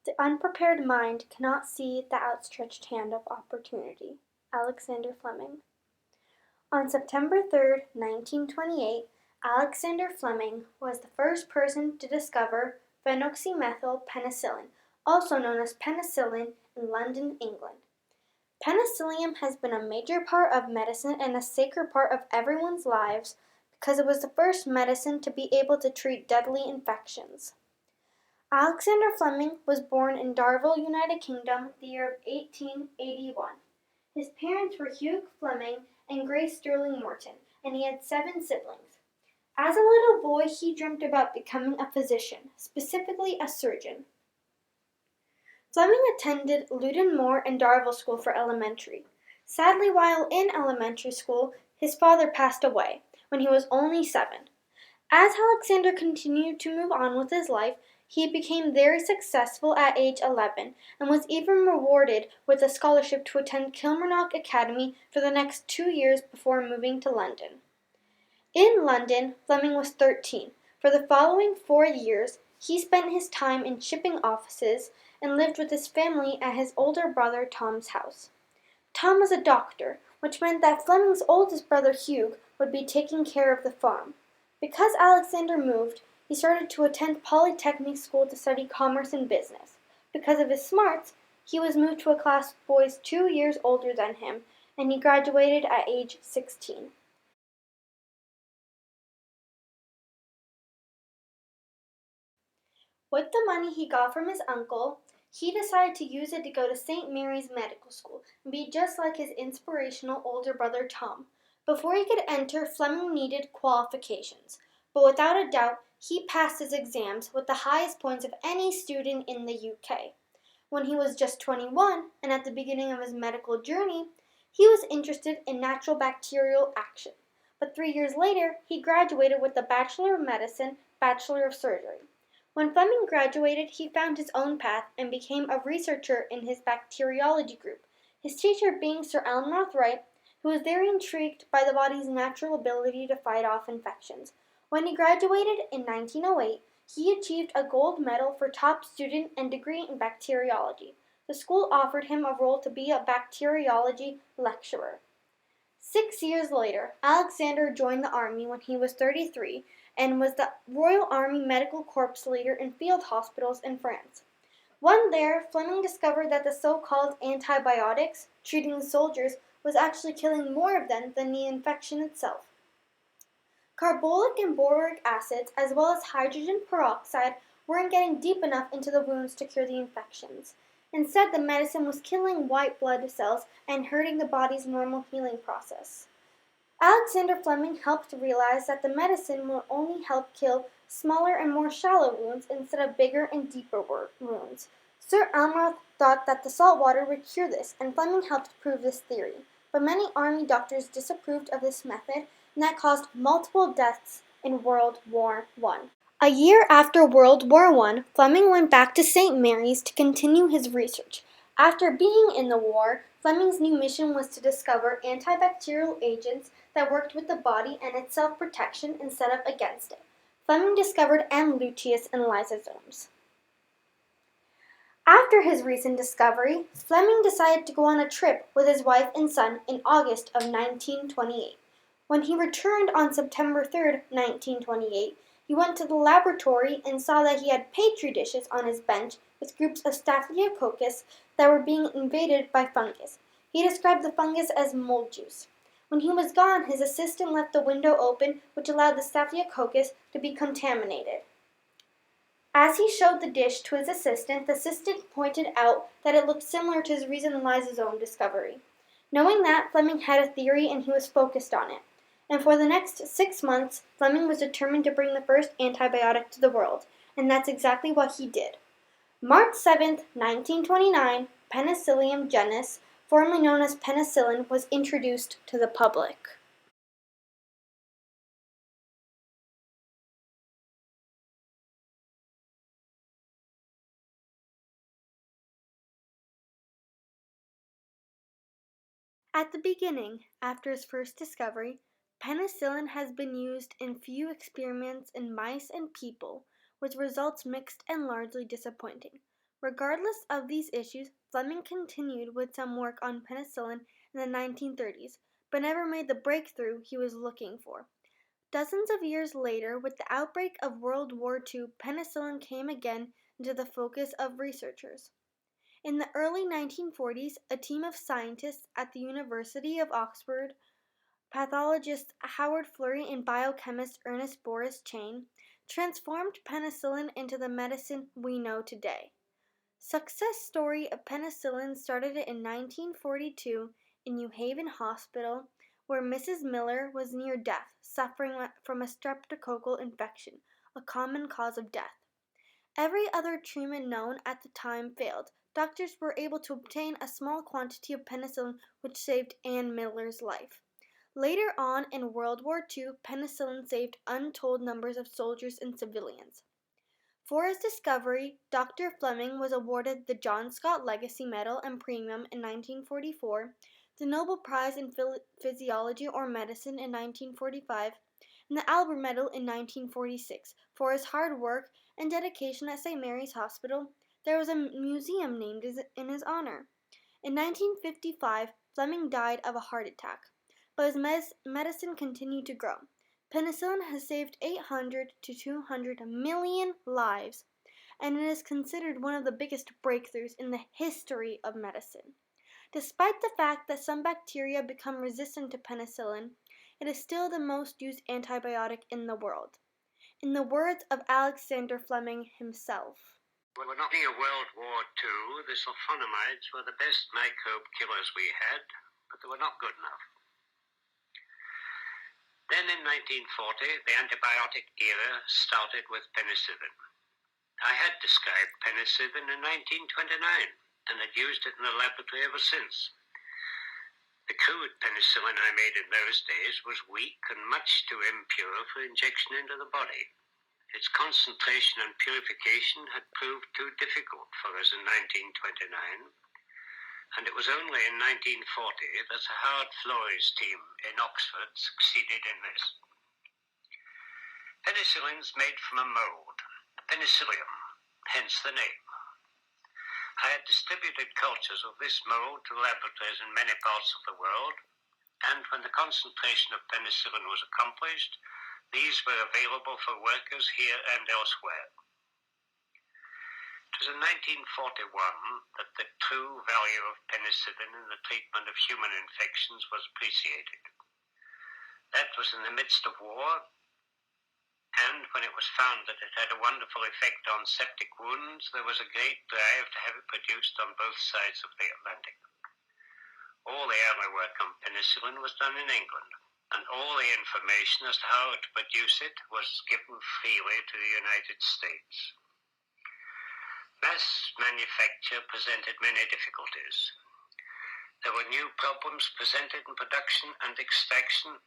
The unprepared mind cannot see the outstretched hand of opportunity. Alexander Fleming. On September 3, 1928, Alexander Fleming was the first person to discover phenoxymethyl penicillin, also known as penicillin, in London, England. Penicillium has been a major part of medicine and a sacred part of everyone's lives because it was the first medicine to be able to treat deadly infections. Alexander Fleming was born in Darville, United Kingdom, the year of 1881. His parents were Hugh Fleming and Grace Sterling Morton, and he had 7 siblings. As a little boy, he dreamt about becoming a physician, specifically a surgeon. Fleming attended Loudon Moor and Darville School for elementary. Sadly, while in elementary school, his father passed away when he was only 7. As Alexander continued to move on with his life, he became very successful at age 11 and was even rewarded with a scholarship to attend Kilmarnock Academy for the next 2 years before moving to London. In London, Fleming was 13. For the following 4 years, he spent his time in shipping offices and lived with his family at his older brother Tom's house. Tom was a doctor, which meant that Fleming's oldest brother Hugh would be taking care of the farm. Because Alexander moved, he started to attend Polytechnic School to study commerce and business. Because of his smarts, he was moved to a class of boys 2 years older than him, and he graduated at age 16. With the money he got from his uncle, he decided to use it to go to St. Mary's Medical School and be just like his inspirational older brother Tom. Before he could enter, Fleming needed qualifications, but without a doubt, he passed his exams with the highest points of any student in the UK. When he was just 21, and at the beginning of his medical journey, he was interested in natural bacterial action. But 3 years later, he graduated with a Bachelor of Medicine, Bachelor of Surgery. When Fleming graduated, he found his own path and became a researcher in his bacteriology group, his teacher being Sir Almroth Wright, who was very intrigued by the body's natural ability to fight off infections. When he graduated in 1908, he achieved a gold medal for top student and degree in bacteriology. The school offered him a role to be a bacteriology lecturer. 6 years later, Alexander joined the army when he was 33 and was the Royal Army Medical Corps leader in field hospitals in France. When there, Fleming discovered that the so-called antibiotics treating the soldiers was actually killing more of them than the infection itself. Carbolic and boric acids, as well as hydrogen peroxide, weren't getting deep enough into the wounds to cure the infections. Instead, the medicine was killing white blood cells and hurting the body's normal healing process. Alexander Fleming helped realize that the medicine will only help kill smaller and more shallow wounds instead of bigger and deeper wounds. Sir Almroth thought that the salt water would cure this, and Fleming helped prove this theory. But many army doctors disapproved of this method, and that caused multiple deaths in World War I. A year after World War I, Fleming went back to St. Mary's to continue his research. After being in the war, Fleming's new mission was to discover antibacterial agents that worked with the body and its self-protection instead of against it. Fleming discovered M. luteus and lysosomes. After his recent discovery, Fleming decided to go on a trip with his wife and son in August of 1928. When he returned on September 3, 1928, he went to the laboratory and saw that he had petri dishes on his bench with groups of Staphylococcus that were being invaded by fungus. He described the fungus as mold juice. When he was gone, his assistant left the window open, which allowed the Staphylococcus to be contaminated. As he showed the dish to his assistant, the assistant pointed out that it looked similar to his recent lysosome discovery. Knowing that, Fleming had a theory and he was focused on it. And for the next 6 months, Fleming was determined to bring the first antibiotic to the world, and that's exactly what he did. March 7, 1929, Penicillium genus, formerly known as penicillin, was introduced to the public. At the beginning, after his first discovery, penicillin has been used in few experiments in mice and people, with results mixed and largely disappointing. Regardless of these issues, Fleming continued with some work on penicillin in the 1930s, but never made the breakthrough he was looking for. Dozens of years later, with the outbreak of World War II, penicillin came again into the focus of researchers. In the early 1940s, a team of scientists at the University of Oxford, pathologist Howard Florey and biochemist Ernest Boris Chain, transformed penicillin into the medicine we know today. Success story of penicillin started in 1942 in New Haven Hospital, where Mrs. Miller was near death, suffering from a streptococcal infection, a common cause of death. Every other treatment known at the time failed. Doctors were able to obtain a small quantity of penicillin, which saved Ann Miller's life. Later on in World War II, penicillin saved untold numbers of soldiers and civilians. For his discovery, Dr. Fleming was awarded the John Scott Legacy Medal and Premium in 1944, the Nobel Prize in Physiology or Medicine in 1945, and the Albert Medal in 1946. For his hard work and dedication at St. Mary's Hospital, there was a museum named in his honor. In 1955, Fleming died of a heart attack, but his medicine continued to grow. Penicillin has saved 800 to 200 million lives, and it is considered one of the biggest breakthroughs in the history of medicine. Despite the fact that some bacteria become resistant to penicillin, it is still the most used antibiotic in the world. In the words of Alexander Fleming himself, "Well, not in World War II, the sulfonamides were the best microbe killers we had, but they were not good enough. Then in 1940, the antibiotic era started with penicillin. I had described penicillin in 1929 and had used it in the laboratory ever since. The crude penicillin I made in those days was weak and much too impure for injection into the body. Its concentration and purification had proved too difficult for us in 1929, and it was only in 1940 that Howard Florey's team in Oxford succeeded in this. Penicillin's made from a mold, Penicillium, hence the name. I had distributed cultures of this mold to laboratories in many parts of the world, and when the concentration of penicillin was accomplished, these were available for workers here and elsewhere. It was in 1941 that the true value of penicillin in the treatment of human infections was appreciated. That was in the midst of war, and when it was found that it had a wonderful effect on septic wounds, there was a great drive to have it produced on both sides of the Atlantic. All the early work on penicillin was done in England, and all the information as to how to produce it was given freely to the United States. Mass manufacture presented many difficulties. There were new problems presented in production and extraction,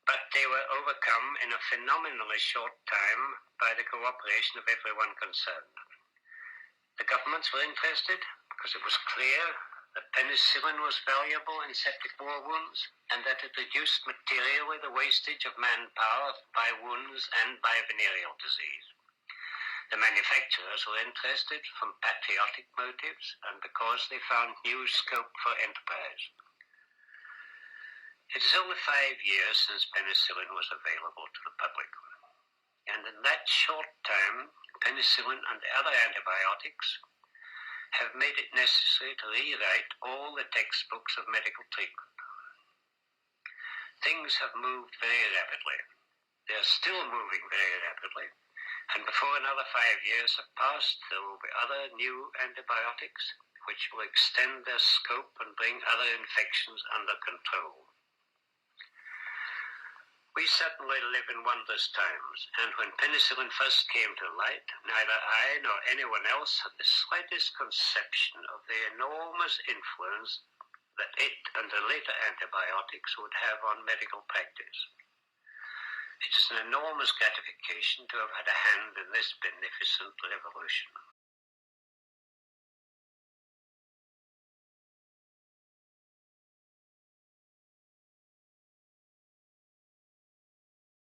but they were overcome in a phenomenally short time by the cooperation of everyone concerned. The governments were interested because it was clear that penicillin was valuable in septic war wounds and that it reduced materially the wastage of manpower by wounds and by venereal disease. The manufacturers were interested from patriotic motives and because they found new scope for enterprise. It is only 5 years since penicillin was available to the public, and in that short time, penicillin and the other antibiotics have made it necessary to rewrite all the textbooks of medical treatment. Things have moved very rapidly. They are still moving very rapidly, and before another 5 years have passed, there will be other new antibiotics which will extend their scope and bring other infections under control. We certainly live in wondrous times, and when penicillin first came to light, neither I nor anyone else had the slightest conception of the enormous influence that it and the later antibiotics would have on medical practice. It is an enormous gratification to have had a hand in this beneficent revolution.